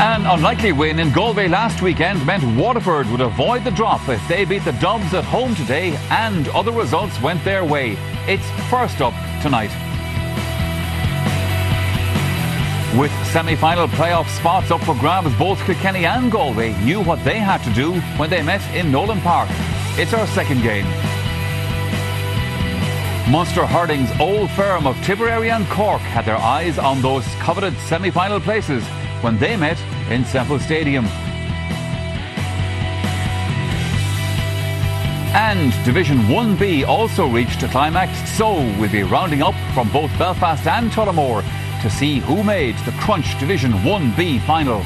An unlikely win in Galway last weekend meant Waterford would avoid the drop if they beat the Dubs at home today, and other results went their way. It's first up tonight. With semi-final playoff spots up for grabs, both Kilkenny and Galway knew what they had to do when they met in Nolan Park. It's our second game. Munster Hurling's old firm of Tipperary and Cork had their eyes on those coveted semi-final places when they met in Semple Stadium. And Division 1B also reached a climax, so we'll be rounding up from both Belfast and Tullamore to see who made the Crunch Division 1B final.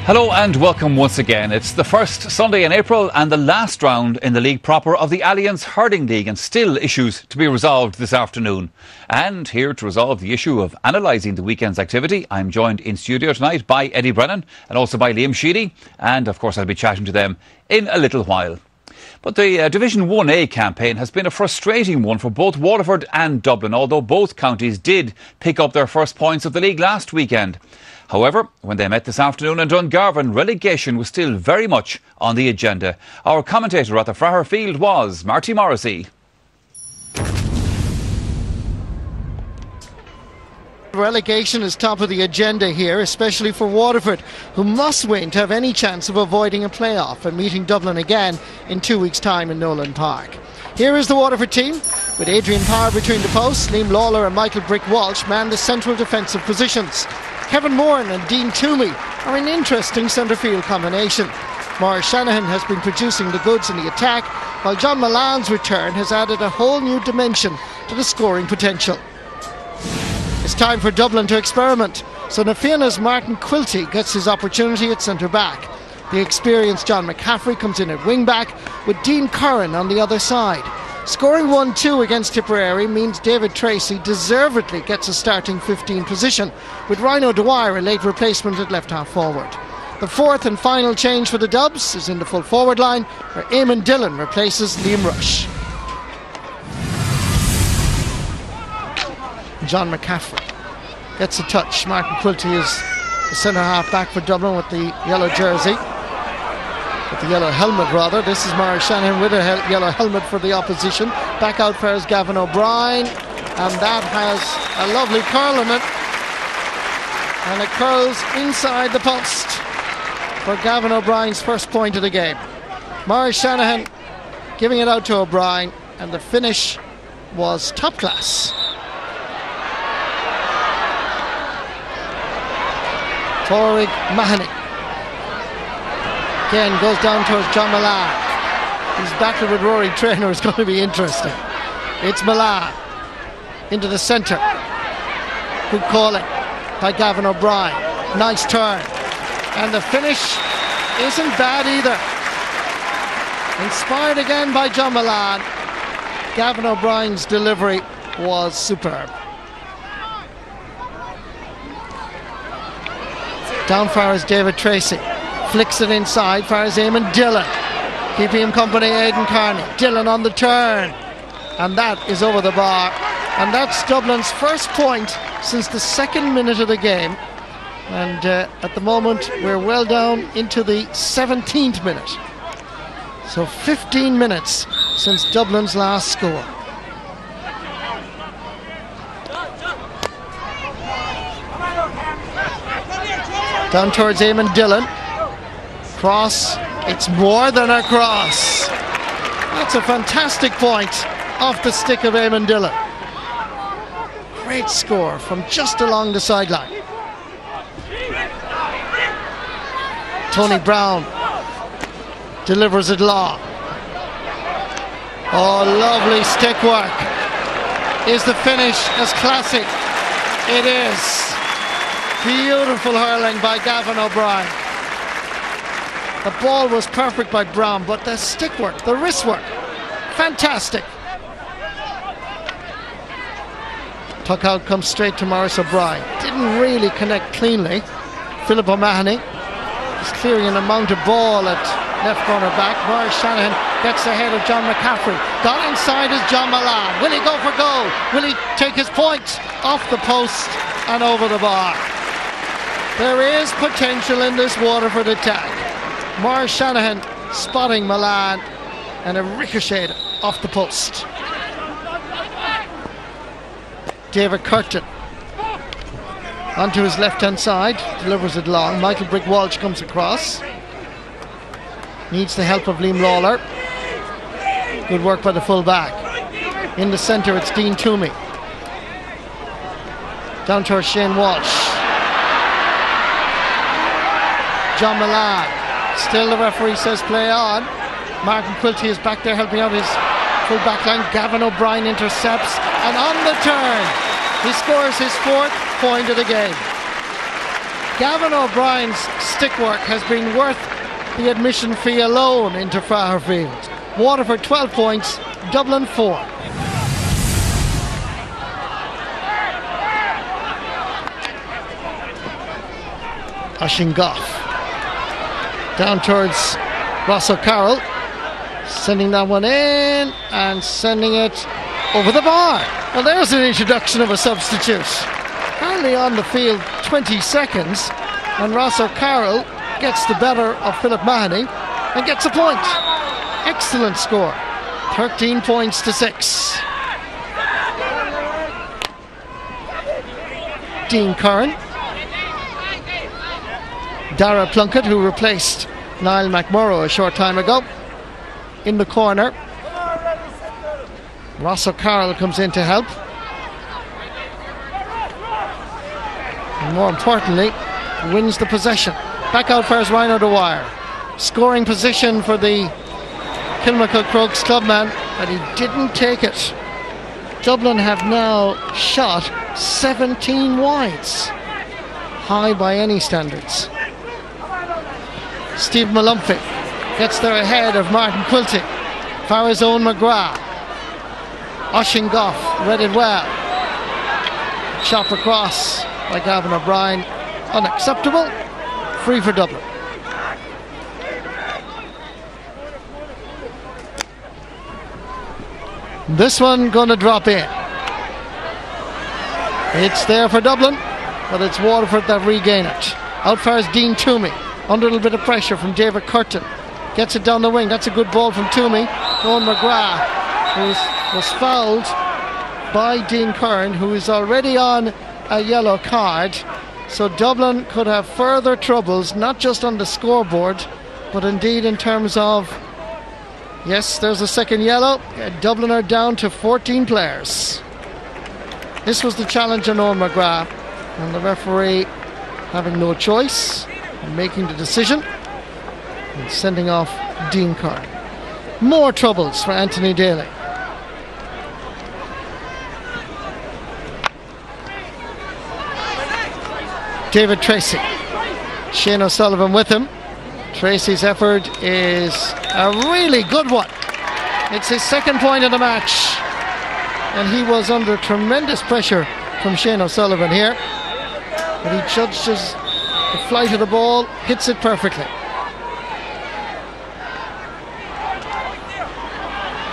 Hello and welcome once again. It's the first Sunday in April and the last round in the league proper of the Alliance Hurling League, and still issues to be resolved this afternoon. And here to resolve the issue of analysing the weekend's activity, I'm joined in studio tonight by Eddie Brennan and also by Liam Sheedy, and of course I'll be chatting to them in a little while. But the Division 1A campaign has been a frustrating one for both Waterford and Dublin, although both counties did pick up their first points of the league last weekend. However, when they met this afternoon in Dungarvan, relegation was still very much on the agenda. Our commentator at the Fraher Field was Marty Morrissey. Relegation is top of the agenda here, especially for Waterford, who must win to have any chance of avoiding a playoff and meeting Dublin again in 2 weeks' time in Nolan Park. Here is the Waterford team, with Adrian Power between the posts. Liam Lawler and Michael Brick Walsh man the central defensive positions. Kevin Moran and Dean Toomey are an interesting centre field combination. Maurice Shanahan has been producing the goods in the attack, while John Milan's return has added a whole new dimension to the scoring potential. It's time for Dublin to experiment, so Nafiana's Martin Quilty gets his opportunity at centre back. The experienced John McCaffrey comes in at wing back, with Dean Curran on the other side. Scoring 1-2 against Tipperary means David Tracy deservedly gets a starting 15 position, with Rhino Dwyer a late replacement at left half forward. The fourth and final change for the Dubs is in the full forward line, where Eamon Dillon replaces Liam Rush. John McCaffrey gets a touch. Martin Quilty is the centre half back for Dublin with the yellow jersey. With the yellow helmet rather. This is Maurice Shanahan with a yellow helmet for the opposition. Back out fares Gavin O'Brien, and that has a lovely curl in it, and it curls inside the post for Gavin O'Brien's first point of the game. Maurice Shanahan giving it out to O'Brien, and the finish was top class. Torrig Mahoney again goes down towards John Milan. His battle with Rory Traynor is going to be interesting. It's Milan into the centre. Good calling by Gavin O'Brien. Nice turn. And the finish isn't bad either. Inspired again by John Milan. Gavin O'Brien's delivery was superb. Down far is David Tracy. Flicks it inside, far as Eamon Dillon. Keeping him company, Aidan Carney. Dillon on the turn. And that is over the bar. And that's Dublin's first point since the second minute of the game. And at the moment, we're well down into the 17th minute. So 15 minutes since Dublin's last score. Down towards Eamon Dillon. Cross, it's more than a cross. That's a fantastic point off the stick of Eamon Dillon. Great score from just along the sideline. Tony Brown delivers it long. Oh, lovely stick work. Is the finish as classic? It is. Beautiful hurling by Gavin O'Brien. The ball was perfect by Brown, but the stick work, the wrist work, fantastic. Tuck out comes straight to Maurice O'Brien. Didn't really connect cleanly. Philip O'Mahony is clearing an amount of ball at left corner back. Maurice Shanahan gets ahead of John McCaffrey. Got inside is John Milan. Will he go for goal? Will he take his point? Off the post and over the bar. There is potential in this Waterford attack. Maurice Shanahan spotting Milan, and a ricochet off the post. David Curtin onto his left hand side, delivers it long. Michael Brick Walsh comes across, needs the help of Liam Lawler. Good work by the full back. In the centre it's Dean Toomey, down towards Shane Walsh. John Milan, still the referee says play on. Martin Quilty is back there helping out his full back line. Gavin O'Brien intercepts, and on the turn he scores his 4th point of the game. Gavin O'Brien's stick work has been worth the admission fee alone into Fratherfield. Waterford 12 points, Dublin 4. Oisín Goff down towards Ross O'Carroll, sending that one in and sending it over the bar. Well, there's an introduction of a substitute. Hardly on the field 20 seconds, and Ross O'Carroll gets the better of Philip Mahoney and gets a point. Excellent score, 13 points to 6. Dean Curran, Dara Plunkett, who replaced Niall McMurrough a short time ago, in the corner. Ross O'Carroll comes in to help, and more importantly wins the possession. Back out first, Ryan O'Dwyer. Scoring position for the Kilmacud Crokes clubman, but he didn't take it. Dublin have now shot 17 wides, high by any standards. Steve Malumphy gets there ahead of Martin Quilty. Farazone McGrath. Oisín Goff read it well. Chop across by Gavin O'Brien. Unacceptable. Free for Dublin. This one going to drop in. It's there for Dublin, but it's Waterford that regain it. Out far is Dean Toomey, under a little bit of pressure from David Curtin. Gets it down the wing. That's a good ball from Toomey. Owen McGrath, who was fouled by Dean Curran, who is already on a yellow card. So Dublin could have further troubles, not just on the scoreboard, but indeed in terms of, yes, there's a second yellow. Dublin are down to 14 players. This was the challenge on Owen McGrath, and the referee having no choice and making the decision and sending off Dean Curran. More troubles for Anthony Daly. David Tracy, Shane O'Sullivan with him. Tracy's effort is a really good one. It's his 2nd point of the match, and he was under tremendous pressure from Shane O'Sullivan here, but he judges the flight of the ball, hits it perfectly.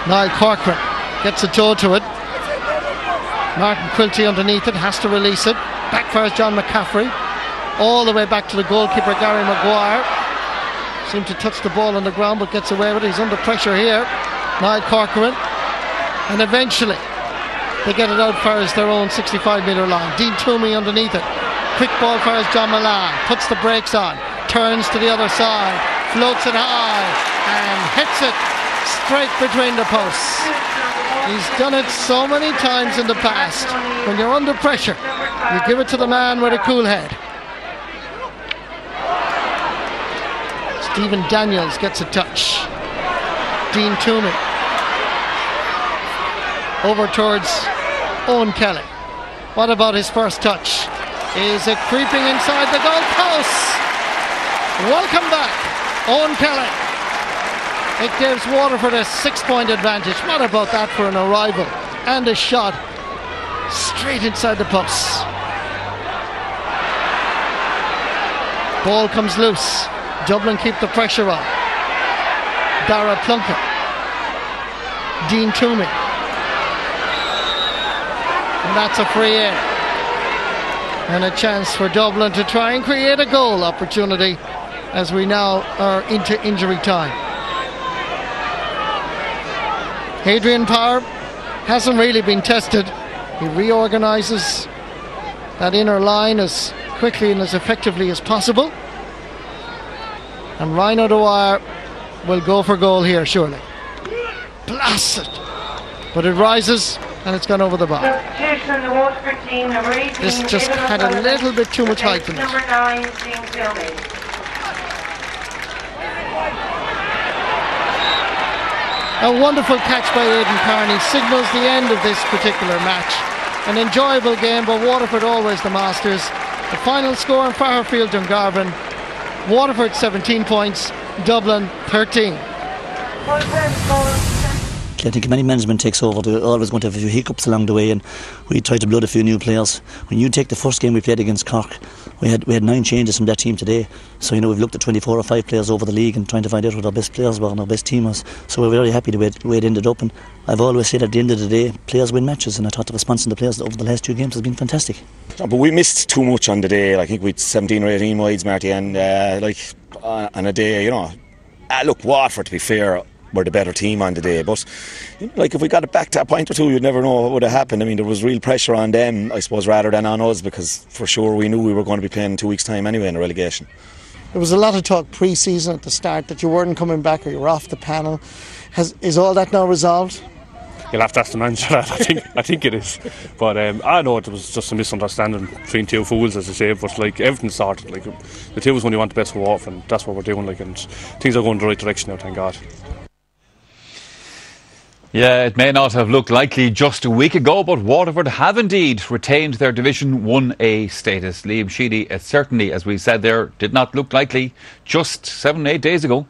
Niall Corcoran gets a toe to it. Martin Quilty underneath it, has to release it. Back first John McCaffrey, all the way back to the goalkeeper Gary Maguire. Seemed to touch the ball on the ground, but gets away with it. He's under pressure here. Niall Corcoran, and eventually they get it out first their own 65-metre line. Dean Toomey underneath it. Quick ball first John Milan, puts the brakes on, turns to the other side, floats it high and hits it straight between the posts. He's done it so many times in the past. When you're under pressure, you give it to the man with a cool head. Stephen Daniels gets a touch. Dean Toomey over towards Owen Kelly. What about his first touch? Is it creeping inside the goal post? Welcome back, Owen Kelly. It gives Waterford a 6-point advantage. What about that for an arrival? And a shot straight inside the post. Ball comes loose. Dublin keep the pressure on. Dara Plunkett Dean Toomey. And that's a free in. And a chance for Dublin to try and create a goal opportunity as we now are into injury time. Adrian Power hasn't really been tested. He reorganises that inner line as quickly and as effectively as possible. And Ryan O'Dwyer will go for goal here, surely. Blasted! But it rises and it's gone over the bar. This just had a little bit too much height in it. Number 9, James Gilman. A wonderful catch by Aidan Carney signals the end of this particular match. An enjoyable game, but Waterford always the masters. The final score in Fairfield Dungarvan: Waterford 17 points, Dublin 13. I think many management takes over, they're always going to have a few hiccups along the way, and we try to blood a few new players. When you take the first game we played against Cork, we had 9 changes from that team today. So we've looked at 24 or 5 players over the league and trying to find out what our best players were and our best team was. So we're very happy the way it ended up, and I've always said at the end of the day, players win matches, and I thought the response from the players over the last 2 games has been fantastic. But we missed too much on the day. I think we had 17 or 18 wides, Marty, and on a day, look, Waterford, to be fair, were the better team on the day, but if we got it back to a point or two, you'd never know what would have happened. I mean, there was real pressure on them, I suppose, rather than on us, because for sure we knew we were going to be playing in 2 weeks' time anyway in the relegation. There was a lot of talk pre-season at the start that you weren't coming back or you were off the panel. Is all that now resolved? You'll have to ask the manager that. I think it is, but I know it was just a misunderstanding between 2 fools, as I say. But everything's sorted. The 2 of us only want the best for Waterford, and that's what we're doing. And things are going in the right direction now, thank God. Yeah, it may not have looked likely just a week ago, but Waterford have indeed retained their Division 1A status. Liam Sheedy, it certainly, as we said there, did not look likely just 7-8 days ago.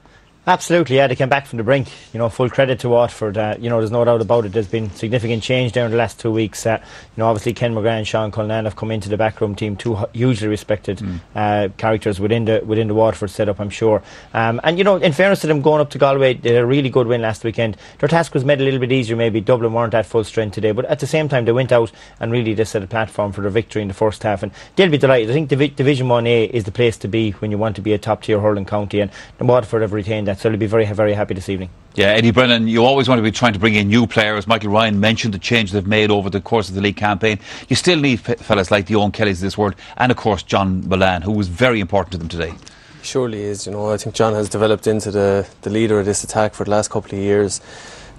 Absolutely, yeah, they came back from the brink. Full credit to Watford. There's no doubt about it. There's been significant change there in the last 2 weeks. Obviously Ken McGrath and Sean Cullinan have come into the backroom team, 2 hugely respected characters within the Waterford setup, I'm sure. And in fairness to them, going up to Galway, they had a really good win last weekend. Their task was made a little bit easier, maybe. Dublin weren't at full strength today, but at the same time they went out and really they set a platform for their victory in the first half, and they'll be delighted. I think Division 1A is the place to be when you want to be a top tier hurling county, and Waterford have retained that, so they'll be very, very happy this evening. Yeah, Eddie Brennan, you always want to be trying to bring in new players. Michael Ryan mentioned the change they've made over the course of the league campaign. You still need fellas like the Owen Kellys of this world, and of course John Milan, who was very important to them today. Surely is. I think John has developed into the leader of this attack for the last couple of years.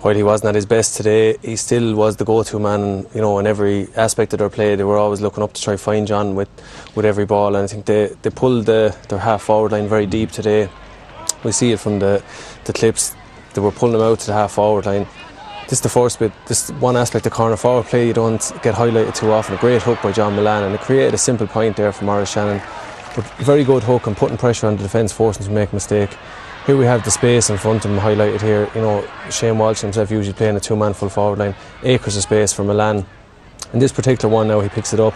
While he wasn't at his best today, he still was the go-to man. In every aspect of their play, they were always looking up to try to find John with every ball, and I think they pulled their half-forward line very deep today. We see it from the clips. They were pulling them out to the half-forward line. This is the first bit. This one aspect of corner forward play you don't get highlighted too often. A great hook by John Milan, and it created a simple point there for Maurice Shannon. But very good hook and putting pressure on the defence, forcing them to make a mistake. Here we have the space in front of him highlighted here. Shane Walsh himself usually playing a 2-man full forward line. Acres of space for Milan. In this particular one now, he picks it up.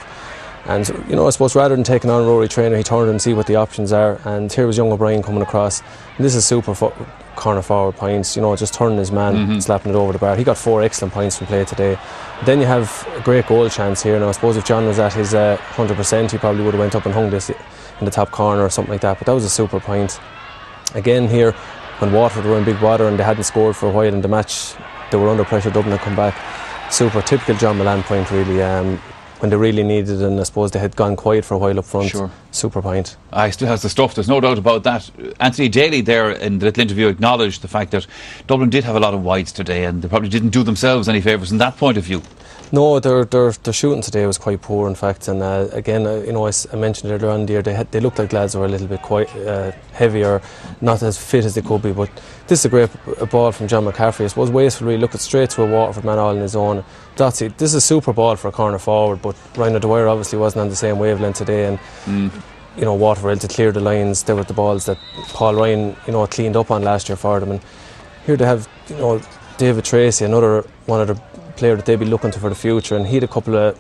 And, I suppose rather than taking on Rory Traynor, he turned and see what the options are. And here was young O'Brien coming across. And this is super corner forward points, just turning his man, slapping it over the bar. He got 4 excellent points from play today. Then you have a great goal chance here. Now, I suppose if John was at his 100%, he probably would have went up and hung this in the top corner or something like that. But that was a super point. Again here, when Waterford were in big water and they hadn't scored for a while in the match, they were under pressure, Dublin had come back. Super, typical John Milan point really, when they really needed it, and I suppose they had gone quiet for a while up front. Sure. Super point. He still has the stuff, there's no doubt about that. Anthony Daly there in the little interview acknowledged the fact that Dublin did have a lot of wides today, and they probably didn't do themselves any favours from that point of view. No, their shooting today was quite poor, in fact. And again, I mentioned earlier on the year, they looked like lads who were a little bit quite heavier, not as fit as they could be. But this is a great ball from John McCaffrey. I suppose wasteful, really looking straight to a Waterford man all on his own. This is a super ball for a corner forward, but Ryan O'Dwyer obviously wasn't on the same wavelength today, and Waterford were able to clear the lines. There were the balls that Paul Ryan cleaned up on last year for them. And here they have David Tracy, another one of the player that they'd be looking to for the future, and he had a couple of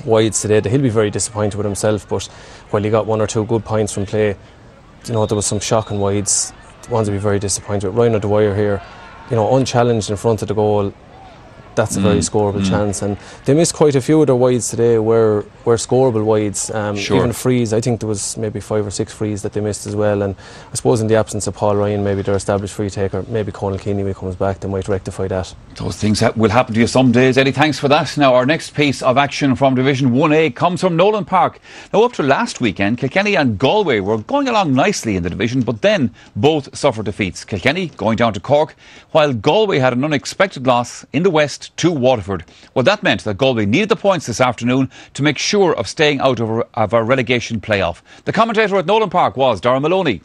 wides today that he'll be very disappointed with himself. But while he got 1 or 2 good points from play, there was some shocking wides, ones to be very disappointed with. Ryan O'Dwyer here, unchallenged in front of the goal, that's a very scoreable chance. And they missed quite a few of their wides today were scoreable wides. Even frees, I think there was maybe 5 or 6 frees that they missed as well. And I suppose in the absence of Paul Ryan, maybe their established free taker, maybe Conal Keaney, when he comes back, they might rectify that. Those things will happen to you some days, Eddie. Thanks for that. Now, our next piece of action from Division 1A comes from Nolan Park. Now, up to last weekend, Kilkenny and Galway were going along nicely in the division, but then both suffered defeats. Kilkenny going down to Cork, while Galway had an unexpected loss in the West to Waterford. Well, that meant that Galway needed the points this afternoon to make sure of staying out of a relegation playoff. The commentator at Nolan Park was Darragh Maloney.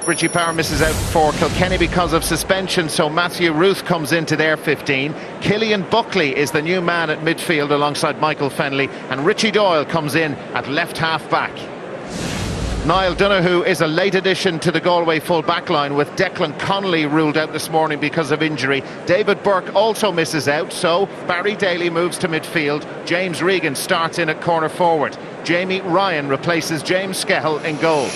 Richie Power misses out for Kilkenny because of suspension, so Matthew Ruth comes into their 15. Killian Buckley is the new man at midfield alongside Michael Fennelly, and Richie Doyle comes in at left half back. Niall Donoghue is a late addition to the Galway full back line, with Declan Connolly ruled out this morning because of injury. David Burke also misses out, so Barry Daly moves to midfield. James Regan starts in at corner forward. Jamie Ryan replaces James Skehill in goal.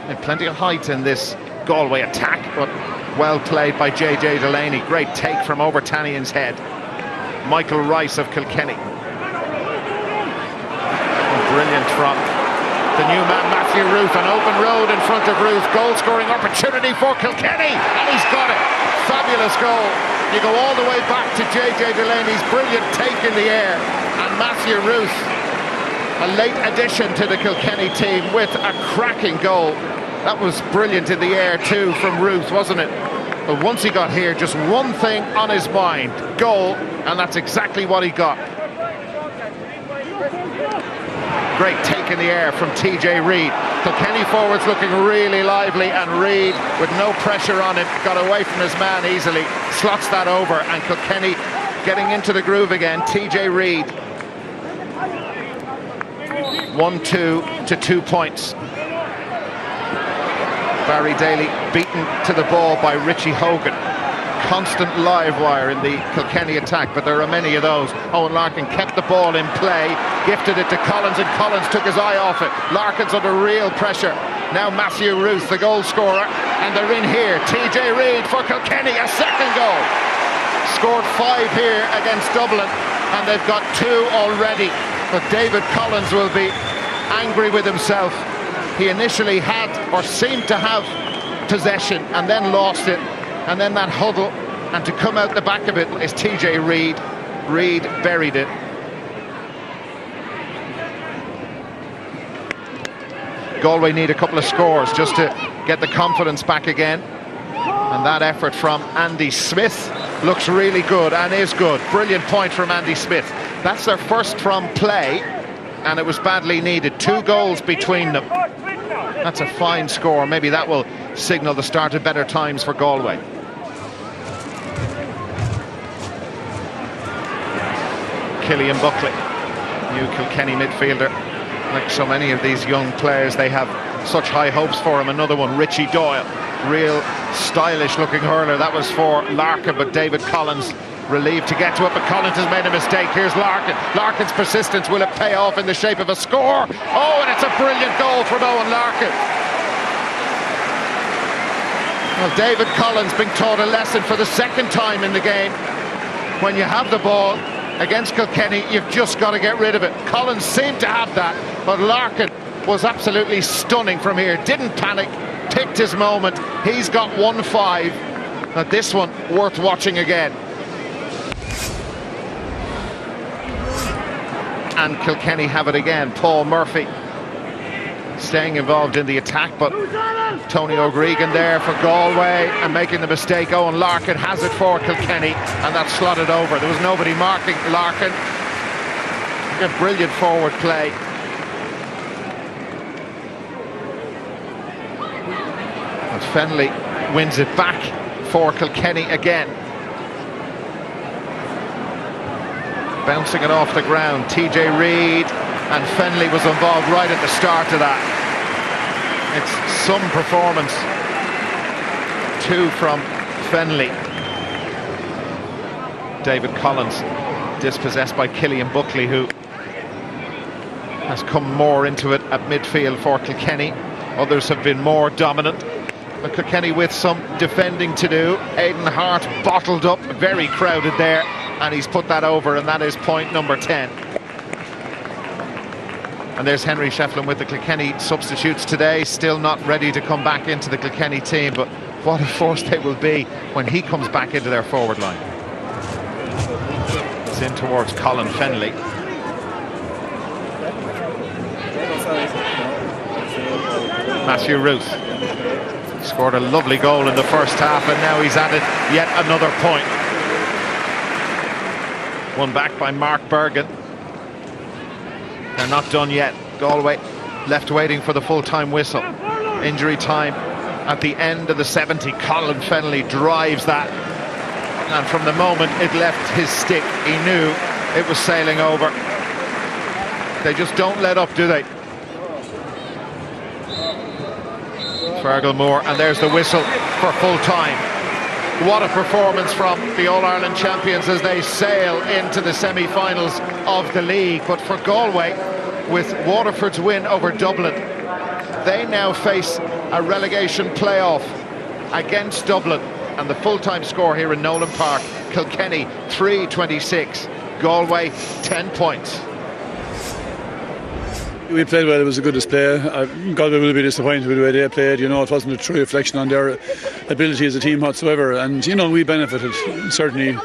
And plenty of height in this Galway attack, but well played by JJ Delaney. Great take from over Tanian's head. Michael Rice of Kilkenny. Brilliant from the new man Matthew Ruth. An open road in front of Ruth. Goal scoring opportunity for Kilkenny, and he's got it. Fabulous goal. You go all the way back to JJ Delaney's brilliant take in the air, and Matthew Ruth, a late addition to the Kilkenny team, with a cracking goal. That was brilliant in the air too from Ruth, wasn't it? But once he got here, just one thing on his mind: goal, and that's exactly what he got. Great take in the air from TJ Reid. Kilkenny forwards looking really lively, and Reid, with no pressure on him, got away from his man easily, slots that over, and Kilkenny getting into the groove again. TJ Reid 1-2 to 2 points. Barry Daly beaten to the ball by Richie Hogan. Constant live wire in the Kilkenny attack, but there are many of those. Owen Larkin kept the ball in play, gifted it to Collins, and Collins took his eye off it. Larkin's under real pressure. Now Matthew Ruth, the goal scorer, and they're in here. TJ Reid for Kilkenny, a second goal. Scored 5 here against Dublin, and they've got 2 already. But David Collins will be angry with himself. He initially had, or seemed to have, possession, and then lost it. And then that huddle, and to come out the back of it is TJ Reid. Reid buried it. Galway need a couple of scores just to get the confidence back again. And that effort from Andy Smith looks really good, and is good. Brilliant point from Andy Smith. That's their first from play, and it was badly needed. 2 goals between them. That's a fine score. Maybe that will signal the start of better times for Galway. Killian Buckley, new Kilkenny midfielder. Like so many of these young players, they have such high hopes for him. Another one, Richie Doyle, real stylish looking hurler. That was for Larkin, but David Collins relieved to get to it, but Collins has made a mistake. Here's Larkin. Larkin's persistence, will it pay off in the shape of a score? Oh, and it's a brilliant goal from Owen Larkin. Well, David Collins being taught a lesson for the second time in the game. When you have the ball against Kilkenny, you've just got to get rid of it. Collins seemed to have that, but Larkin was absolutely stunning from here. Didn't panic, picked his moment. He's got 1-5. Now this one worth watching again. And Kilkenny have it again. Paul Murphy staying involved in the attack, but Tony O'Gregan there for Galway and making the mistake. Owen Larkin has it for Kilkenny, and that's slotted over. There was nobody marking Larkin. A brilliant forward play. And Fennelly wins it back for Kilkenny again. Bouncing it off the ground. TJ Reid, and Fennelly was involved right at the start of that. It's some performance. 2 from Fennelly. David Collins dispossessed by Killian Buckley, who has come more into it at midfield for Kilkenny. Others have been more dominant. But Kilkenny with some defending to do. Aidan Hart bottled up, very crowded there, and he's put that over, and that is point number 10. And there's Henry Shefflin with the Kilkenny substitutes today, still not ready to come back into the Kilkenny team, but what a force they will be when he comes back into their forward line. It's in towards Colin Fennelly. Matthew Ruth scored a lovely goal in the first half, and now he's added yet another point. Won back by Mark Bergen. They're not done yet. Galway left waiting for the full-time whistle. Injury time at the end of the 70. Colin Fennelly drives that, and from the moment it left his stick, he knew it was sailing over. They just don't let up, do they? Fergal Moore, and there's the whistle for full-time. What a performance from the All-Ireland champions as they sail into the semi-finals of the league. But for Galway, with Waterford's win over Dublin, they now face a relegation playoff against Dublin. And the full-time score here in Nolan Park, Kilkenny 3-26, Galway 10 points. We played well, it was a good display. Galway will be disappointed with the way they played. You know, it wasn't a true reflection on their ability as a team whatsoever. And, you know, we benefited certainly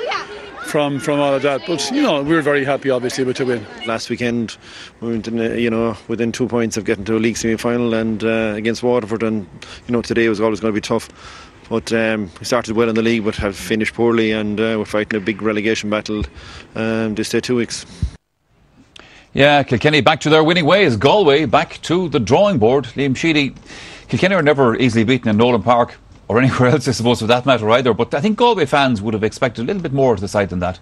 from all of that. But, you know, we were very happy, obviously, with the win. Last weekend, we went in, you know, within 2 points of getting to a league semi-final and against Waterford. And, you know, today was always going to be tough. But we started well in the league, but have finished poorly. And we're fighting a big relegation battle this day 2 weeks. Yeah, Kilkenny back to their winning ways. Galway back to the drawing board. Liam Sheedy, Kilkenny are never easily beaten in Nolan Park or anywhere else, I suppose, for that matter either. But I think Galway fans would have expected a little bit more to the side than that.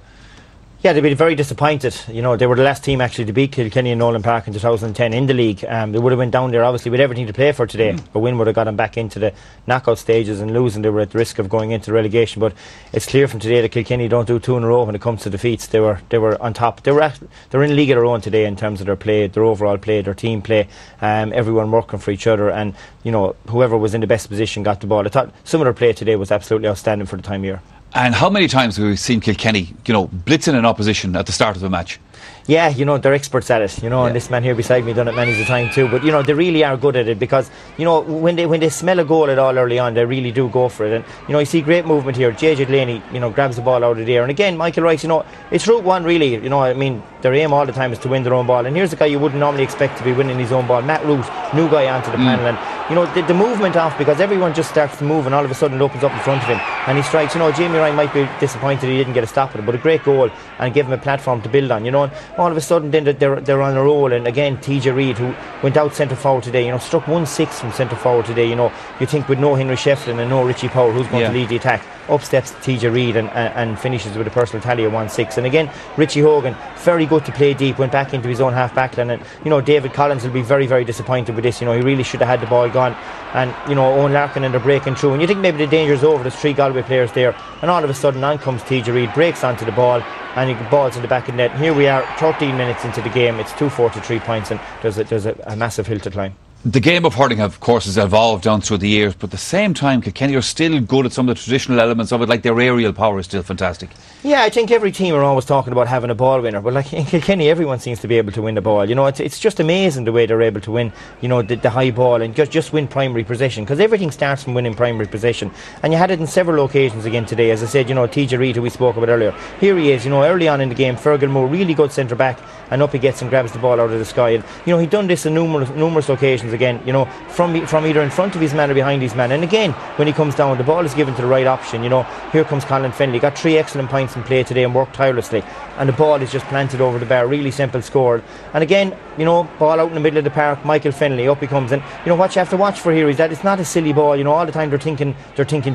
Yeah, they'd be very disappointed. You know, they were the last team actually to beat Kilkenny and Nolan Park in 2010 in the league. They would have went down there obviously with everything to play for today. But win would have got them back into the knockout stages, and losing they were at the risk of going into relegation. But it's clear from today that Kilkenny don't do two in a row when it comes to defeats. They were on top. They're in a league of their own today in terms of their play, their overall play, their team play. Everyone working for each other, and you know, whoever was in the best position got the ball. I thought some of their play today was absolutely outstanding for the time of year. And how many times have we seen Kilkenny, you know, blitzing an opposition at the start of a match? Yeah, you know, they're experts at it, you know, and this man here beside me done it many a time too. But, you know, they really are good at it because, you know, when they smell a goal at all early on, they really do go for it. And, you know, you see great movement here. JJ Delaney, you know, grabs the ball out of the air. And again, Michael Rice, you know, it's route one really. You know, I mean, their aim all the time is to win their own ball. And here's a guy you wouldn't normally expect to be winning his own ball. Matt Root, new guy onto the panel. And, you know, the movement off, because everyone just starts to move and all of a sudden it opens up in front of him. And he strikes. You know, Jamie Ryan might be disappointed he didn't get a stop at it, but a great goal and give him a platform to build on, you know. And all of a sudden then they're on a roll. And again, TJ Reid, who went out centre forward today, you know, struck 1-6 from centre forward today. You know, you think with no Henry Shefflin and no Richie Power, who's going to lead the attack, up steps TJ Reid and finishes with a personal tally of 1-6. And again, Richie Hogan, very good to play deep, went back into his own half back line. And you know, David Collins will be very, very disappointed with this. You know, he really should have had the ball gone. And you know, Owen Larkin and they're breaking through, and you think maybe the danger's over. There's 3 Galway players there, and all of a sudden on comes TJ Reid, breaks onto the ball, and he balls in the back of the net. Here we are, 13 minutes into the game. It's 2-4 to 3 points, and there's a massive hill to climb. The game of hurling, of course, has evolved down through the years, but at the same time, Kilkenny are still good at some of the traditional elements of it, like their aerial power is still fantastic. Yeah, I think every team are always talking about having a ball winner, but like in Kilkenny, everyone seems to be able to win the ball. You know, it's just amazing the way they're able to win, you know, the high ball and just win primary possession, because everything starts from winning primary possession. And you had it in several occasions again today. As I said, you know, TJ Reid, who we spoke about earlier, here he is, you know, early on in the game, Fergal Moore, really good centre back, and up he gets and grabs the ball out of the sky. And, you know, he'd done this on numerous occasions again, you know, from either in front of his man or behind his man. And again, when he comes down, the ball is given to the right option. You know, here comes Colin Fennelly, got 3 excellent points in play today and worked tirelessly, and the ball is just planted over the bar, really simple scored. And again, you know, ball out in the middle of the park, Michael Fennelly, up he comes. And you know what you have to watch for here is that it's not a silly ball. You know, all the time they're thinking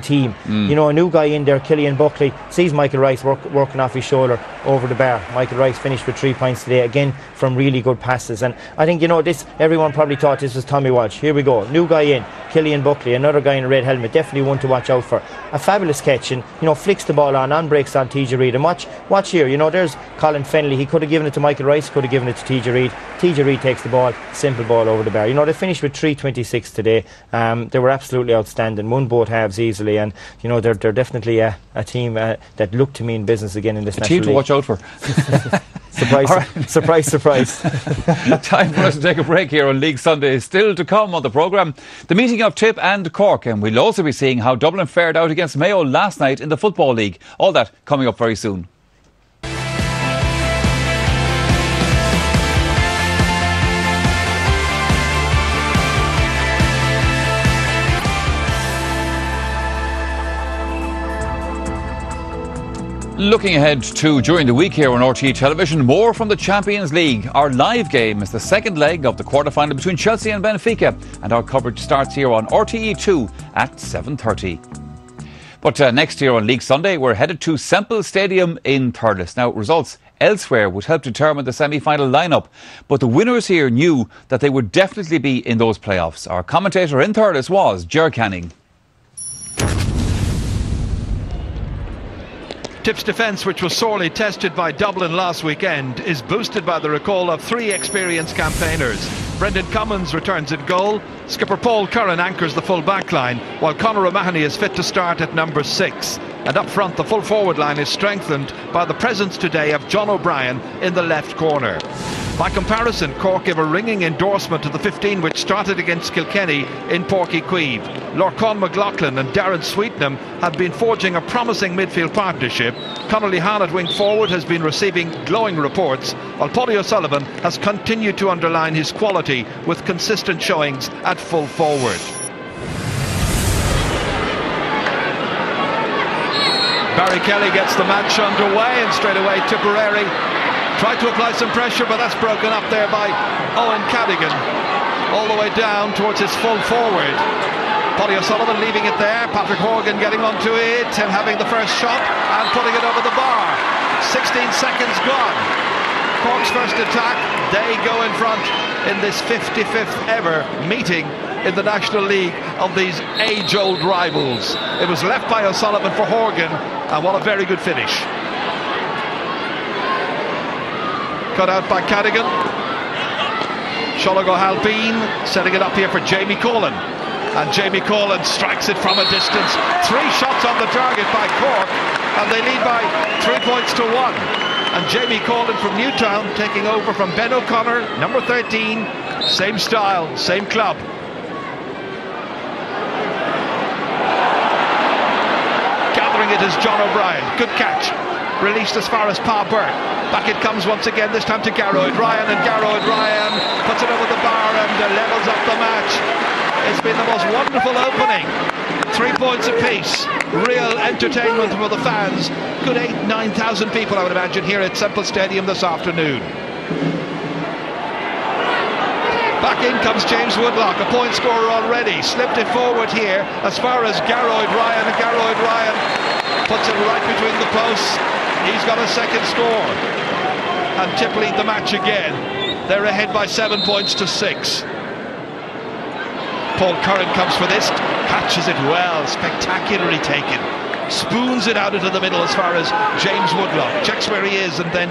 team. You know, a new guy in there, Killian Buckley, sees Michael Rice working off his shoulder over the bar. Michael Rice finished with 3 points today, again from really good passes. And I think, you know, this, everyone probably thought this was Tommy Walsh. Here we go. New guy in. Killian Buckley, another guy in a red helmet, definitely one to watch out for. A fabulous catch, and flicks the ball on breaks on TJ Reid. And watch here, there's Colin Fennelly. He could have given it to Michael Rice, could have given it to TJ Reid. TJ Reid takes the ball, simple ball over the bar. They finished with 3:26 today. They were absolutely outstanding, won both halves easily, and they're definitely a team that look to mean business again in this national league. A team to watch out for. Surprise, right. surprise. Time for us to take a break here on League Sunday. Still to come on the programme, the meeting of Tip and Cork, and we'll also be seeing how Dublin fared out against Mayo last night in the Football League. All that coming up very soon. Looking ahead to during the week here on RTE Television, more from the Champions League. Our live game is the second leg of the quarter-final between Chelsea and Benfica, and our coverage starts here on RTE2 at 7:30. But next year on League Sunday, we're headed to Semple Stadium in Thurles. Now, results elsewhere would help determine the semi-final lineup, but the winners here knew that they would definitely be in those playoffs. Our commentator in Thurles was Ger Canning. Tip's defence, which was sorely tested by Dublin last weekend, is boosted by the recall of three experienced campaigners. Brendan Cummins returns in goal, skipper Paul Curran anchors the full back line, while Conor O'Mahony is fit to start at number 6. And up front, the full forward line is strengthened by the presence today of John O'Brien in the left corner. By comparison, Cork gave a ringing endorsement to the 15 which started against Kilkenny in Páirc Uí Chaoimh. Lorcan McLaughlin and Darren Sweetenham have been forging a promising midfield partnership. Conor Lehane at wing forward has been receiving glowing reports, while Paddy O'Sullivan has continued to underline his quality with consistent showings at full forward. Barry Kelly gets the match underway, and straight away Tipperary tried to apply some pressure, but that's broken up there by Owen Cadigan, all the way down towards his full forward. Paddy O'Sullivan leaving it there, Patrick Horgan getting onto it and having the first shot and putting it over the bar. 16 seconds gone. Cork's first attack, they go in front in this 55th ever meeting in the National League of these age-old rivals. It was left by O'Sullivan for Horgan, and what a very good finish. Cut out by Cadigan. Sholago Halpine setting it up here for Jamie Colin, and Jamie Colin strikes it from a distance. 3 shots on the target by Cork, and they lead by 3 points to 1. And Jamie Colin from Newtown taking over from Ben O'Connor, number 13, same style, same club. Gathering it is John O'Brien, good catch, released as far as Pa Burke. Back it comes once again, this time to Garroyd Ryan, and Garroyd Ryan puts it over the bar and levels up the match. It's been the most wonderful opening. 3 points apiece. Real entertainment for the fans. Good 8,000-9,000 people, I would imagine, here at Semple Stadium this afternoon. Back in comes James Woodlock, a point scorer already. Slipped it forward here as far as Garroyd Ryan, and Garroyd Ryan puts it right between the posts. He's got a second score. And Tip lead the match again. They're ahead by 7 points to 6. Paul Curran comes for this, catches it well, spectacularly taken. Spoons it out into the middle as far as James Woodlock. Checks where he is and then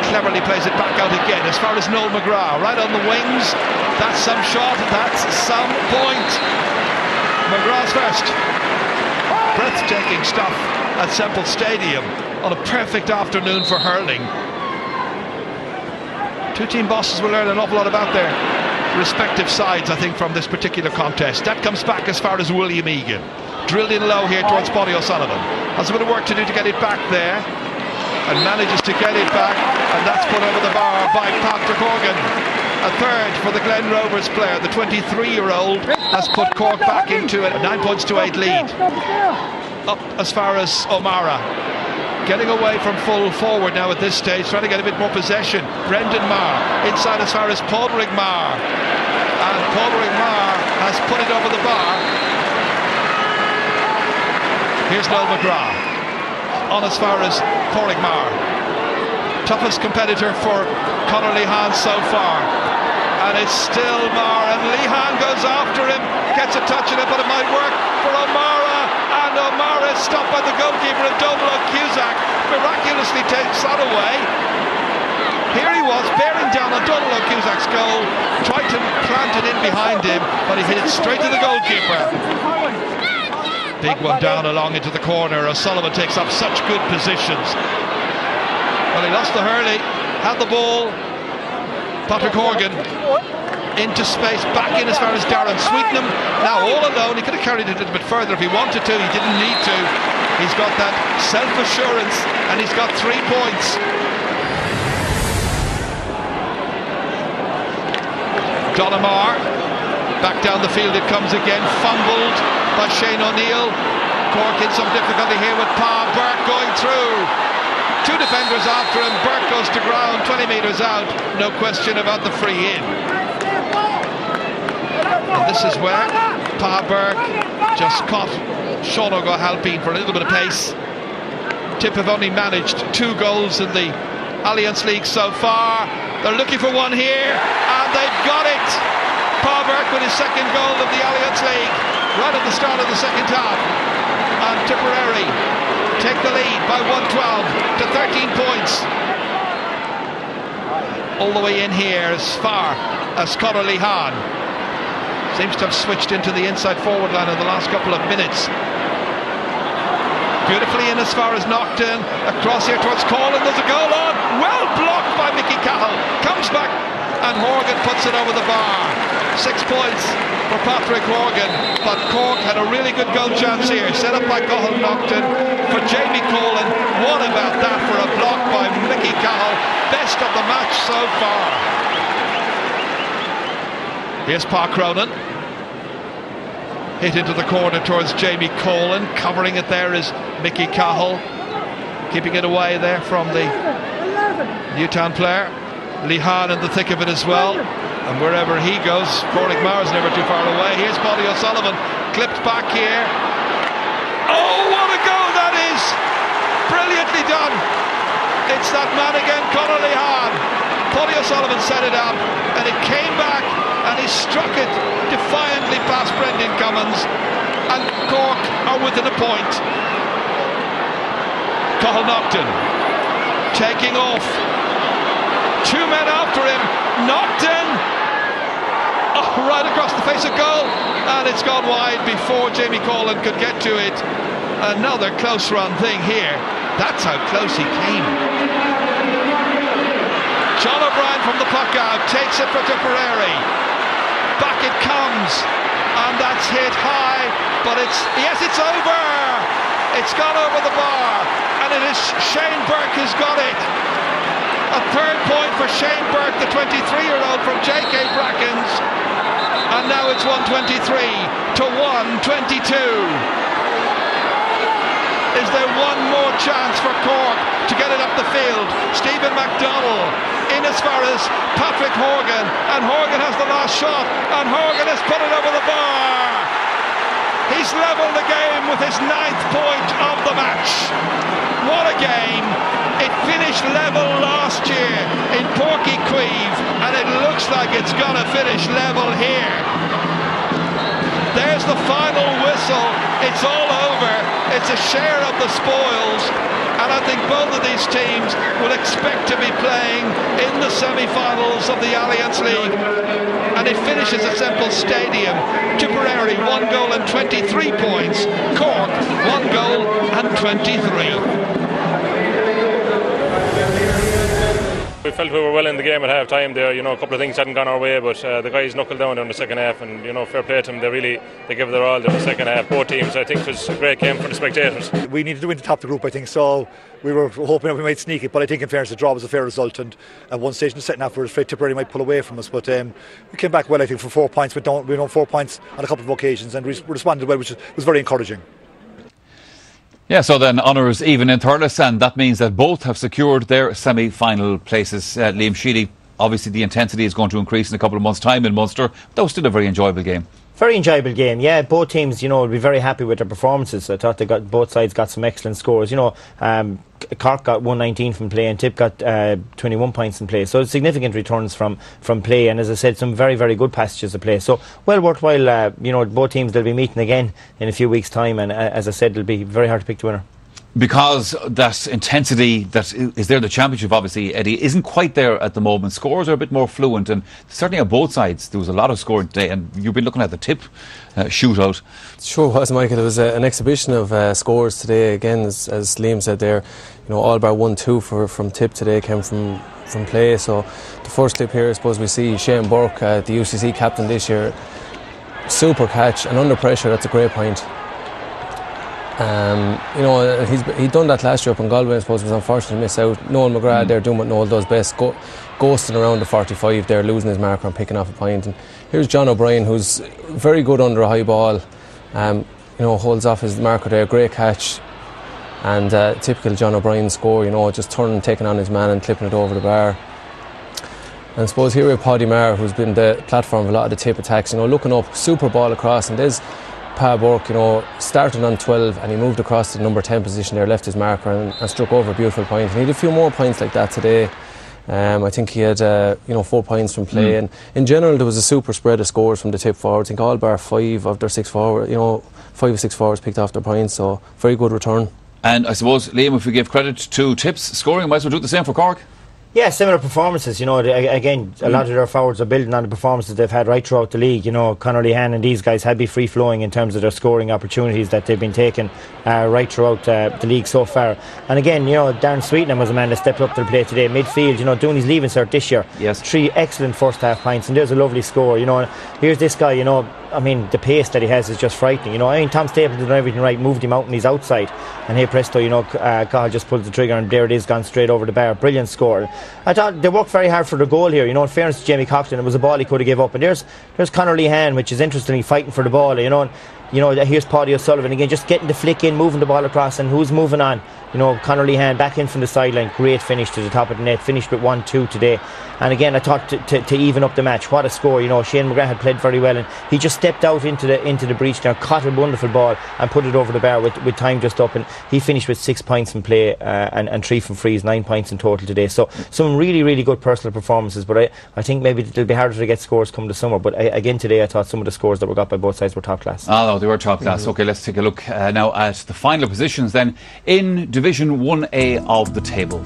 cleverly plays it back out again as far as Noel McGrath. Right on the wings. That's some shot, that's some point. McGrath's first. Breathtaking stuff at Semple Stadium on a perfect afternoon for hurling. Two team bosses will learn an awful lot about their respective sides, I think, from this particular contest. That comes back as far as William Egan. Drilled in low here towards Paddy O'Sullivan. Has a bit of work to do to get it back there, and manages to get it back, and that's put over the bar by Patrick Horgan. A third for the Glen Rovers player. The 23-year-old has put Cork back into a 9 points to 8 lead. Up as far as O'Mara. Getting away from full forward now at this stage, trying to get a bit more possession. Brendan Maher inside as far as Padraig Maher, and Padraig Maher has put it over the bar. Here's Noel McGrath on as far as Padraig Maher. Toughest competitor for Conor Lehane so far, and it's still Marr, and Lehan goes after him, gets a touch on it, but it might work for O'Mara, and O'Mara is stopped by the goalkeeper, and Donald Cusack miraculously takes that away. Here he was bearing down on Donald Cusack's goal, tried to plant it in behind him, but he hit it straight to the goalkeeper. Big one down along into the corner. O'Sullivan takes up such good positions. Well, he lost the hurley, had the ball. Patrick Horgan into space, back in as far as Darren Sweetenham. Now all alone, he could have carried it a little bit further if he wanted to. He didn't need to. He's got that self-assurance, and he's got 3 points. Donamar, back down the field it comes again, fumbled by Shane O'Neill. Cork in some difficulty here with Pa Burke going through. 2 defenders after him, Burke goes to ground, 20 metres out, no question about the free in. And this is where Pa Burke just caught Sean O'Halpine for a little bit of pace. Tip have only managed 2 goals in the Alliance League so far. They're looking for one here, and they've got it. Pa Burke with his 2nd goal of the Alliance League, right at the start of the 2nd half. And Tipperary take the lead by 112 to 13 points. All the way in here as far as Conor Lehan. Seems to have switched into the inside forward line in the last couple of minutes. Beautifully in as far as Nocton, across here towards Colin, there's a goal on, well blocked by Mickey Cahill, comes back and Horgan puts it over the bar. 6 points for Patrick Horgan, but Cork had a really good goal chance here, set up by Cahill Nocton for Jamie Colin. What about that for a block by Mickey Cahill? Best of the match so far. Here's Pa Cronin. Hit into the corner towards Jamie Colin. Covering it there is Mickey Cahill. Keeping it away there from the Newtown player. Lehan in the thick of it as well. And wherever he goes, Cormac Maher's never too far away. Here's Paddy O'Sullivan. Clipped back here. Oh, what a goal that is! Brilliantly done. It's that man again, Conor Lehan. Paddy O'Sullivan set it up, and it came back, and he struck it defiantly past Brendan Cummins, and Cork are within a point. Cahill Nocton taking off. 2 men after him. Nocton, right across the face of goal, and it's gone wide before Jamie Colin could get to it. Another close run thing here. That's how close he came. John O'Brien from the puck out takes it for Tipperary. Back it comes, and that's hit high, but it's over. It's gone over the bar, and it is Shane Burke who's got it. A 3rd point for Shane Burke, the 23-year-old from JK Brackens, and now it's 123 to 122. Is there one more chance for Cork to get it up the field? Stephen McDonnell in as far as Patrick Horgan, and Horgan has the last shot, and Horgan has put it over the bar. He's levelled the game with his 9th point of the match. What a game. It finished level last year in Porky Queeve, and it looks like it's going to finish level here. There's the final whistle. It's all over. It's a share of the spoils, and I think both of these teams will expect to be playing in the semi-finals of the Alliance League. And it finishes at Semple Stadium. Tipperary 1 goal and 23 points. Cork 1 goal and 23. We felt we were well in the game at half time there. You know, a couple of things hadn't gone our way, but the guys knuckled down in the 2nd half, and you know, fair play to them. They gave their all in the 2nd half. Both teams, I think it was a great game for the spectators. We needed to win to top the group, I think, so we were hoping that we might sneak it, but I think in fairness the draw was a fair result, and at one stage in the 2nd half we were afraid Tipperary might pull away from us, but we came back well, I think, for 4 points. We won 4 points on a couple of occasions, and we responded well, which was very encouraging. Yeah, so then honours even in Thurles, and that means that both have secured their semi-final places. Liam Sheedy, obviously the intensity is going to increase in a couple of months' time in Munster. That was still a very enjoyable game. Very enjoyable game, yeah. Both teams, will be very happy with their performances. I thought both sides got some excellent scores. Cork got 119 from play and Tip got 21 points in play. So significant returns from play, and as I said, some very, very good passages of play. So well worthwhile. Both teams, they'll be meeting again in a few weeks' time, and as I said, it'll be very hard to pick the winner. Because that intensity that is there in the championship, obviously, Eddie, isn't quite there at the moment. Scores are a bit more fluent, and certainly on both sides there was a lot of scoring today, and you've been looking at the Tip shootout. Sure was, Michael. It was an exhibition of scores today. Again, as Liam said there, all bar 1-2 from Tip today came from play. So the first clip here, I suppose we see Shane Burke, the UCC captain this year. Super catch, and under pressure, that's a great point. He'd done that last year up in Galway. I suppose was unfortunately missed out. Noel McGrath there doing what Noel does best, ghosting around the 45 there, losing his marker and picking off a point. And here's John O'Brien, who's very good under a high ball. Holds off his marker there, great catch, and typical John O'Brien score. Just taking on his man and clipping it over the bar. And I suppose here we have Paddy Maher, who's been the platform of a lot of the Tip attacks. Looking up, super ball across, and there's Pa Burke, started on 12 and he moved across to the number 10 position there, left his marker and struck over a beautiful point. And he had a few more points like that today. I think he had 4 points from play, and in general there was a super spread of scores from the Tip forwards. I think all bar 5 of their 6 forwards, 5 or 6 forwards picked off their points, so very good return. And I suppose, Liam, if we give credit to Tip's scoring, might as well do the same for Cork. Yeah, similar performances. Again, a lot of their forwards are building on the performances they've had right throughout the league. Conor Lehan and these guys have been free flowing in terms of their scoring opportunities that they've been taking right throughout the league so far. And again, Darren Sweetenham was a man that stepped up to the plate today, midfield. Doing his leaving cert this year. Yes. 3 excellent first half points, and there's a lovely score. Here's this guy. The pace that he has is just frightening. Tom Stapleton did everything right, moved him out and he's outside. And hey presto, Cahill just pulled the trigger and there it is, gone straight over the bar. Brilliant score. I thought they worked very hard for the goal here. In fairness to Jamie Coughlin, it was a ball he could have gave up. And there's Conor Lehan, which is interestingly fighting for the ball. Here's Paddy O'Sullivan again, just getting the flick in, moving the ball across, and who's moving on? Conor Lehan back in from the sideline. Great finish to the top of the net. Finished with 1-2 today. And again, I thought to even up the match, what a score. Shane McGrath had played very well, and he just stepped out into the breach there, caught a wonderful ball and put it over the bar with time just up, and he finished with 6 points in play and 3 from frees, 9 points in total today. So some really, really good personal performances, but I think maybe it'll be harder to get scores come the summer. But again today, I thought some of the scores that were got by both sides were top class. Oh no, they were top class. Okay, let's take a look now at the final positions then in Division 1A of the table.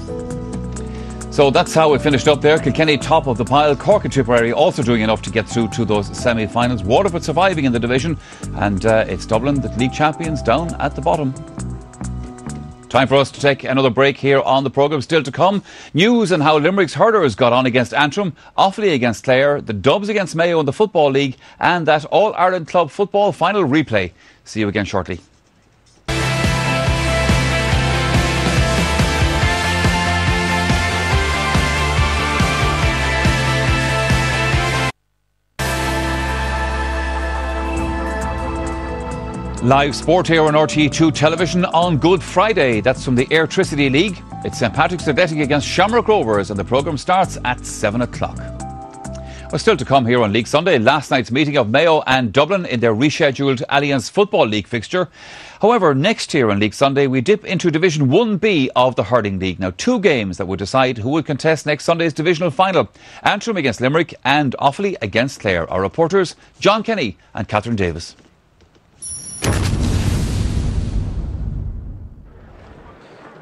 So that's how it finished up there. Kilkenny top of the pile. Cork and Tipperary also doing enough to get through to those semi-finals. Waterford surviving in the division, and it's Dublin, the league champions, down at the bottom. Time for us to take another break here on the programme. Still to come, news on how Limerick's hurlers got on against Antrim, Offaly against Clare, the Dubs against Mayo in the Football League, and that All-Ireland Club football final replay. See you again shortly. Live sport here on RTE2 television on Good Friday. That's from the Airtricity League. It's St Patrick's Athletic against Shamrock Rovers, and the programme starts at 7 o'clock. Well, still to come here on League Sunday, last night's meeting of Mayo and Dublin in their rescheduled Alliance Football League fixture. However, next year on League Sunday, we dip into Division 1B of the Hurling League. Now, 2 games that would decide who will contest next Sunday's divisional final. Antrim against Limerick and Offaly against Clare. Our reporters, John Kenny and Catherine Davis.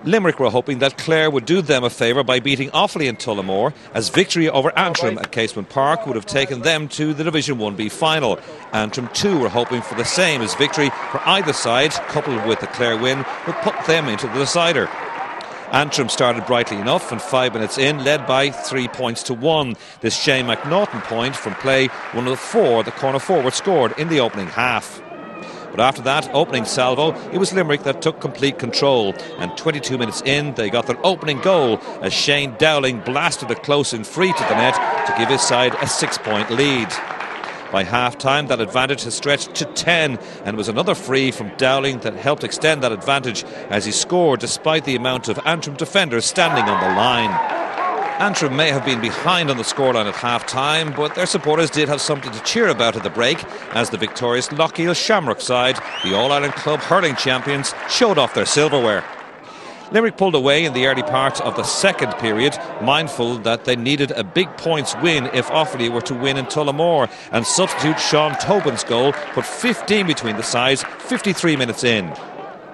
Limerick were hoping that Clare would do them a favour by beating Offaly in Tullamore, as victory over Antrim at Casement Park would have taken them to the Division 1B final. Antrim too were hoping for the same, as victory for either side, coupled with the Clare win, would put them into the decider. Antrim started brightly enough, and 5 minutes in led by 3 points to 1. This Shane McNaughton point from play, one of the 4 the corner forward scored in the opening half. But after that opening salvo, it was Limerick that took complete control, and 22 minutes in they got their opening goal as Shane Dowling blasted it close and free to the net to give his side a 6-point lead. By half-time that advantage has stretched to 10, and it was another free from Dowling that helped extend that advantage as he scored despite the amount of Antrim defenders standing on the line. Antrim may have been behind on the scoreline at half-time, but their supporters did have something to cheer about at the break as the victorious Lochiel Shamrock side, the All-Ireland Club hurling champions, showed off their silverware. Limerick pulled away in the early part of the second period, mindful that they needed a big points win if Offaly were to win in Tullamore, and substitute Sean Tobin's goal put 15 between the sides 53 minutes in.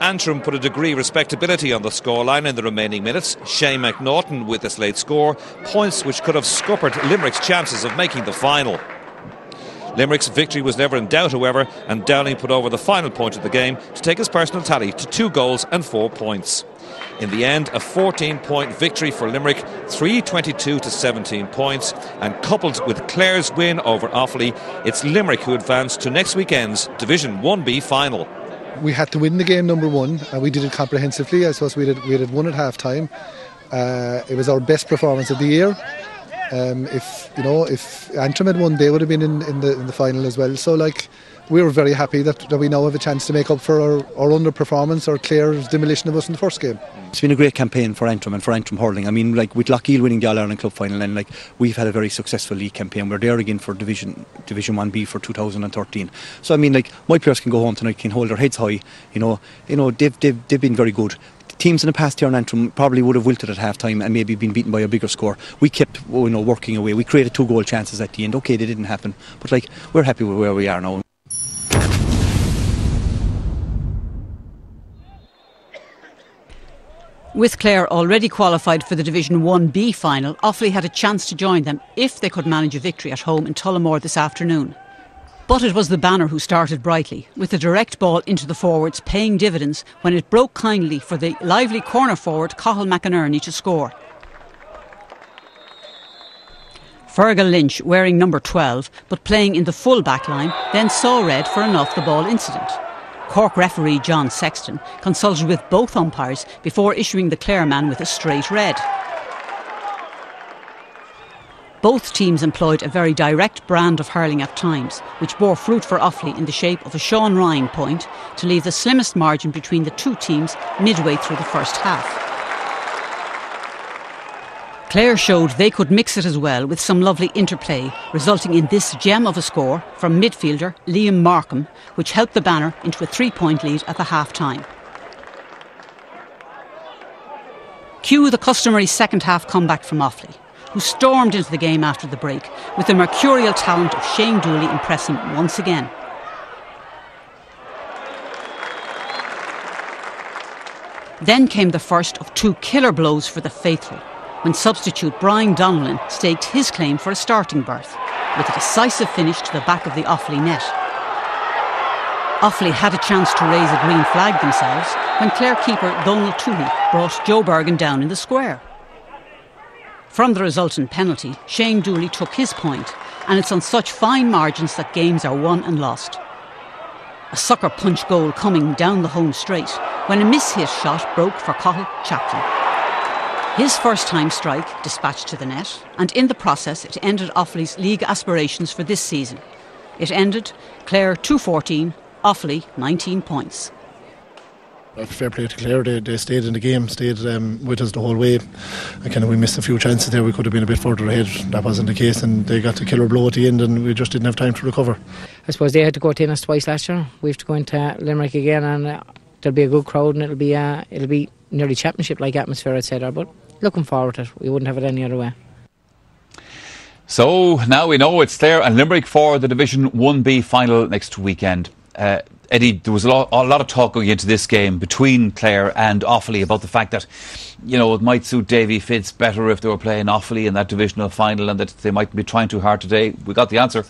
Antrim put a degree of respectability on the scoreline in the remaining minutes. Shane McNaughton with this late score, points which could have scuppered Limerick's chances of making the final. Limerick's victory was never in doubt, however, and Dowling put over the final point of the game to take his personal tally to 2 goals and 4 points. In the end, a 14-point victory for Limerick, 322 to 17 points, and coupled with Clare's win over Offaly, it's Limerick who advanced to next weekend's Division 1B final. We had to win the game, number one, and we did it comprehensively. I suppose we had won at half time. It was our best performance of the year. If Antrim had won, they would have been in the final as well. So we were very happy that we now have a chance to make up for our underperformance or Clare's demolition of us in the first game. It's been a great campaign for Antrim and for Antrim hurling. I mean, with Lochiel winning the All-Ireland Club final, and we've had a very successful league campaign. We're there again for Division 1B for 2013. So I mean, my players can go home tonight, can hold their heads high. They've been very good. Teams in the past here in Antrim probably would have wilted at half time and maybe been beaten by a bigger score. We kept working away. We created 2 goal chances at the end. Okay, they didn't happen, but we're happy with where we are now. With Clare already qualified for the Division 1B final, Offaly had a chance to join them if they could manage a victory at home in Tullamore this afternoon. But it was the Banner who started brightly, with a direct ball into the forwards paying dividends when it broke kindly for the lively corner forward Cathal McInerney to score. Fergal Lynch, wearing number 12 but playing in the full back line, then saw red for an off-the-ball incident. Cork referee John Sexton consulted with both umpires before issuing the Clare man with a straight red. Both teams employed a very direct brand of hurling at times, which bore fruit for Offaly in the shape of a Sean Ryan point to leave the slimmest margin between the two teams midway through the first half. Clare showed they could mix it as well with some lovely interplay, resulting in this gem of a score from midfielder Liam Markham, which helped the Banner into a 3-point lead at the half-time. Cue the customary second-half comeback from Offaly, who stormed into the game after the break, with the mercurial talent of Shane Dooley impressing once again. Then came the first of 2 killer blows for the faithful, when substitute Brian Donnellan staked his claim for a starting berth, with a decisive finish to the back of the Offaly net. Offaly had a chance to raise a green flag themselves when Clare keeper Donald Toohey brought Joe Bergen down in the square. From the resultant penalty, Shane Dooley took his point, and it's on such fine margins that games are won and lost. A sucker punch goal coming down the home straight when a miss-hit shot broke for Cathal Chaplin. His first-time strike dispatched to the net, and in the process it ended Offaly's league aspirations for this season. It ended Clare 214, Offaly 19 points. Fair play to Clare, they stayed in the game, stayed with us the whole way. And we missed a few chances there, we could have been a bit further ahead. That wasn't the case, and they got the killer blow at the end, and we just didn't have time to recover. I suppose they had to go to us twice last year. We have to go into Limerick again, and there'll be a good crowd, and it'll be nearly championship-like atmosphere, I'd say there, but looking forward to it. We wouldn't have it any other way. So now we know it's Clare and Limerick for the Division 1B final next weekend. Eddie, there was a lot of talk going into this game between Clare and Offaly about the fact that, it might suit Davy Fitz better if they were playing Offaly in that divisional final, and that they might be trying too hard today. We got the answer.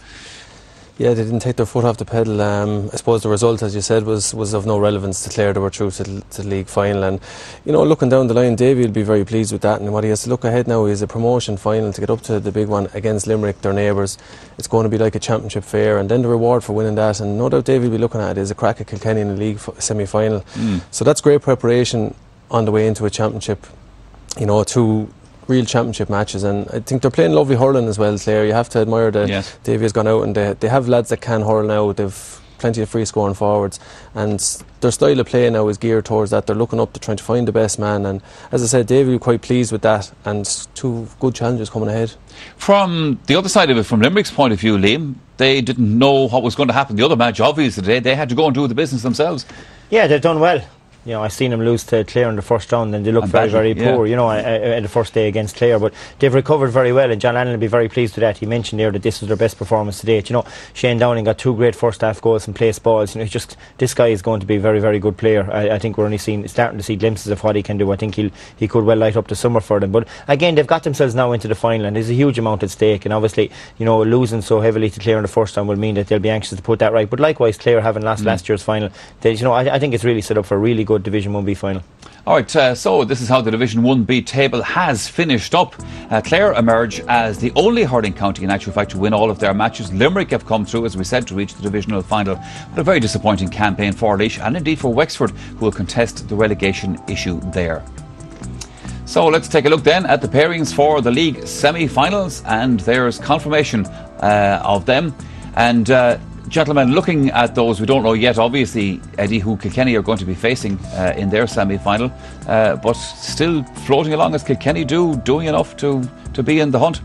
Yeah, they didn't take their foot off the pedal. I suppose the result, as you said, was of no relevance to Clare. They were through to the league final, and looking down the line, Davy will be very pleased with that. And what he has to look ahead now is a promotion final to get up to the big one against Limerick, their neighbours. It's going to be like a championship fair, and then the reward for winning that, and no doubt Davy will be looking at it, is a crack at Kilkenny in the league semi-final. So that's great preparation on the way into a championship. 2 real championship matches, and I think they're playing lovely hurling as well, Clare. You have to admire that Davy has gone out, and they have lads that can hurl now. They've plenty of free scoring forwards, and their style of play now is geared towards that. They're looking up to trying to find the best man, and as I said, Davy will be quite pleased with that, and 2 good challenges coming ahead. From the other side of it, from Limerick's point of view, Liam, they didn't know what was going to happen the other match, obviously. They had to go and do the business themselves. Yeah, they've done well. I seen them lose to Clare in the first round, and they look very, very poor, at the first day against Clare. But they've recovered very well, and John Allen will be very pleased with that. He mentioned there that this was their best performance to date. Shane Downing got 2 great first half goals and placed balls. This guy is going to be a very, very good player. I think we're only starting to see glimpses of what he can do. I think he could well light up the summer for them. But again, they've got themselves now into the final, and there's a huge amount at stake. And obviously, losing so heavily to Clare in the first round will mean that they'll be anxious to put that right. But likewise, Clare having lost last year's final, I think it's really set up for a really good Division 1B final. Alright, so this is how the Division 1B table has finished up. Clare emerge as the only hurling county in actual fact to win all of their matches. Limerick have come through, as we said, to reach the divisional final. But a very disappointing campaign for Laois and indeed for Wexford, who will contest the relegation issue there. So let's take a look then at the pairings for the league semi-finals, and there's confirmation of them. And gentlemen, looking at those, we don't know yet, obviously, Eddie, who Kilkenny are going to be facing in their semi-final, but still floating along as Kilkenny doing enough to be in the hunt.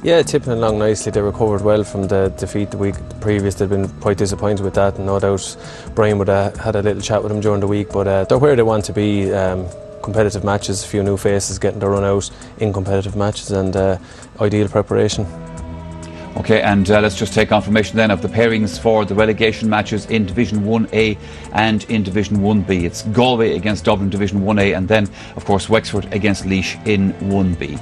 Yeah, tipping along nicely. They recovered well from the defeat the week previous. They'd been quite disappointed with that, and no doubt Brian would have had a little chat with them during the week, but they're where they want to be. Competitive matches, a few new faces getting to run out in competitive matches, and ideal preparation. OK, and let's just take confirmation then of the pairings for the relegation matches in Division 1A and in Division 1B. It's Galway against Dublin, Division 1A, and then, of course, Wexford against Laois in 1B.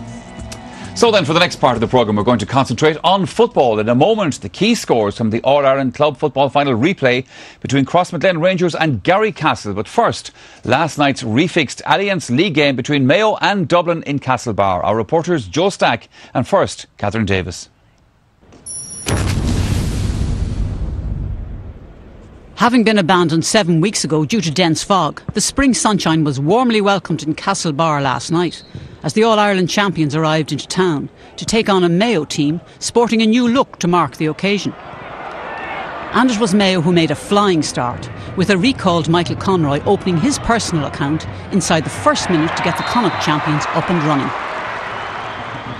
So then, for the next part of the programme, we're going to concentrate on football. In a moment, the key scores from the All-Ireland Club Football Final replay between Crossmaglen Rangers and Garrycastle. But first, last night's refixed Alliance League game between Mayo and Dublin in Castlebar. Our reporters Joe Stack and first, Catherine Davis. Having been abandoned 7 weeks ago due to dense fog, the spring sunshine was warmly welcomed in Castlebar last night as the All-Ireland champions arrived into town to take on a Mayo team sporting a new look to mark the occasion. And it was Mayo who made a flying start, with a recalled Michael Conroy opening his personal account inside the first minute to get the Connacht champions up and running.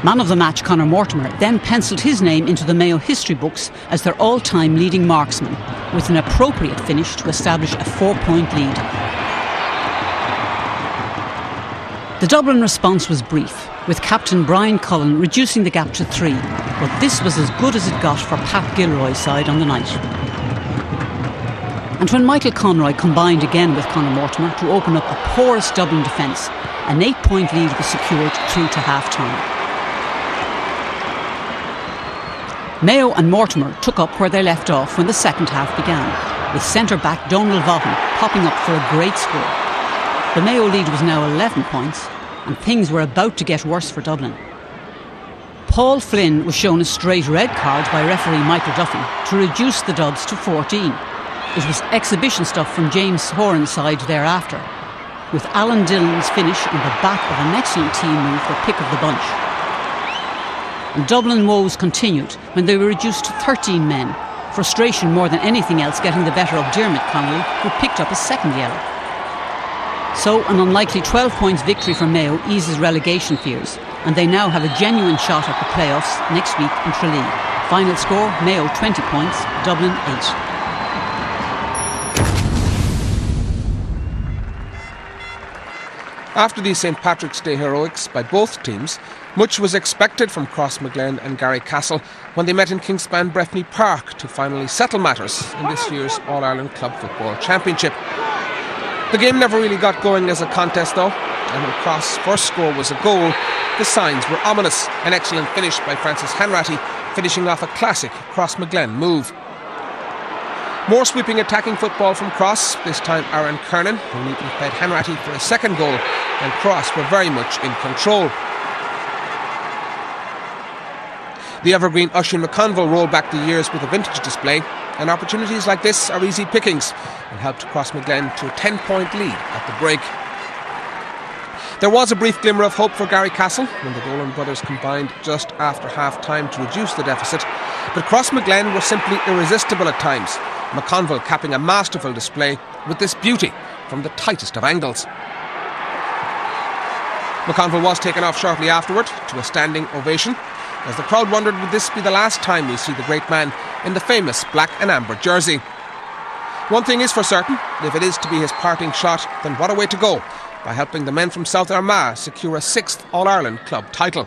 Man of the match Conor Mortimer then pencilled his name into the Mayo history books as their all-time leading marksman, with an appropriate finish to establish a 4-point lead. The Dublin response was brief, with captain Brian Cullen reducing the gap to 3, but this was as good as it got for Pat Gilroy's side on the night. And when Michael Conroy combined again with Conor Mortimer to open up a porous Dublin defence, an 8-point lead was secured through to half-time. Mayo and Mortimer took up where they left off when the second half began, with centre-back Donald Vaughan popping up for a great score. The Mayo lead was now 11 points, and things were about to get worse for Dublin. Paul Flynn was shown a straight red card by referee Michael Duffy to reduce the Dubs to 14. It was exhibition stuff from James Horan's side thereafter, with Alan Dillon's finish on the back of an excellent team move for pick of the bunch. And Dublin woes continued when they were reduced to 13 men, frustration more than anything else getting the better of Dermot Connolly, who picked up a second yellow. So an unlikely 12 points victory for Mayo eases relegation fears, and they now have a genuine shot at the playoffs next week in Tralee. Final score, Mayo 20 points, Dublin 8. After these St Patrick's Day heroics by both teams, much was expected from Crossmaglen and Garrycastle when they met in Kingspan Breffni Park to finally settle matters in this year's All-Ireland Club Football Championship. The game never really got going as a contest though, and when Cross' first score was a goal, the signs were ominous. An excellent finish by Francis Hanratty, finishing off a classic Crossmaglen move. More sweeping attacking football from Cross, this time Aaron Kernan, who neatly fed Hanratty for a second goal, and Cross were very much in control. The evergreen Oisin McConville rolled back the years with a vintage display, and opportunities like this are easy pickings and helped Crossmaglen to a 10-point lead at the break. There was a brief glimmer of hope for Garrycastle when the Dolan brothers combined just after half-time to reduce the deficit, but Crossmaglen were simply irresistible at times, McConville capping a masterful display with this beauty from the tightest of angles. McConville was taken off shortly afterward to a standing ovation, as the crowd wondered would this be the last time we see the great man in the famous black and amber jersey. One thing is for certain, if it is to be his parting shot, then what a way to go, by helping the men from South Armagh secure a 6th All-Ireland club title.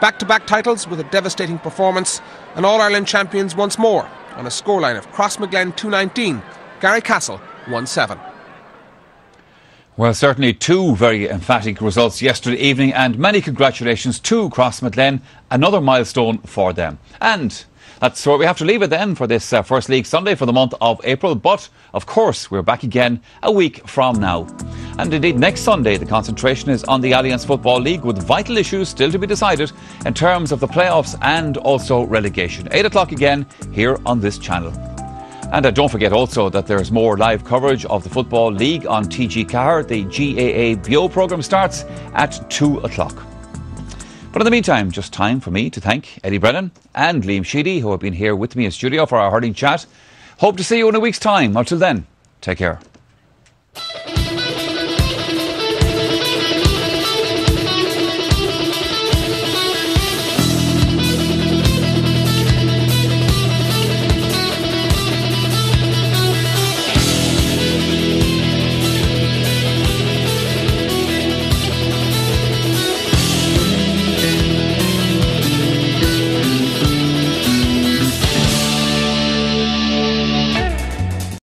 Back-to-back titles with a devastating performance, and All-Ireland champions once more, on a scoreline of Crossmaglen 2-19, Garrycastle 1-7. Well, certainly two very emphatic results yesterday evening, and many congratulations to Crossmaglen, another milestone for them. And that's where we have to leave it then for this First League Sunday for the month of April. But, of course, we're back again a week from now. And indeed, next Sunday, the concentration is on the Alliance Football League, with vital issues still to be decided in terms of the playoffs and also relegation. 8 o'clock again here on this channel. And don't forget also that there's more live coverage of the Football League on TG Cahir. The GAA BO programme starts at 2 o'clock. But in the meantime, just time for me to thank Eddie Brennan and Liam Sheedy, who have been here with me in studio for our hurling chat. Hope to see you in a week's time. Until then, take care.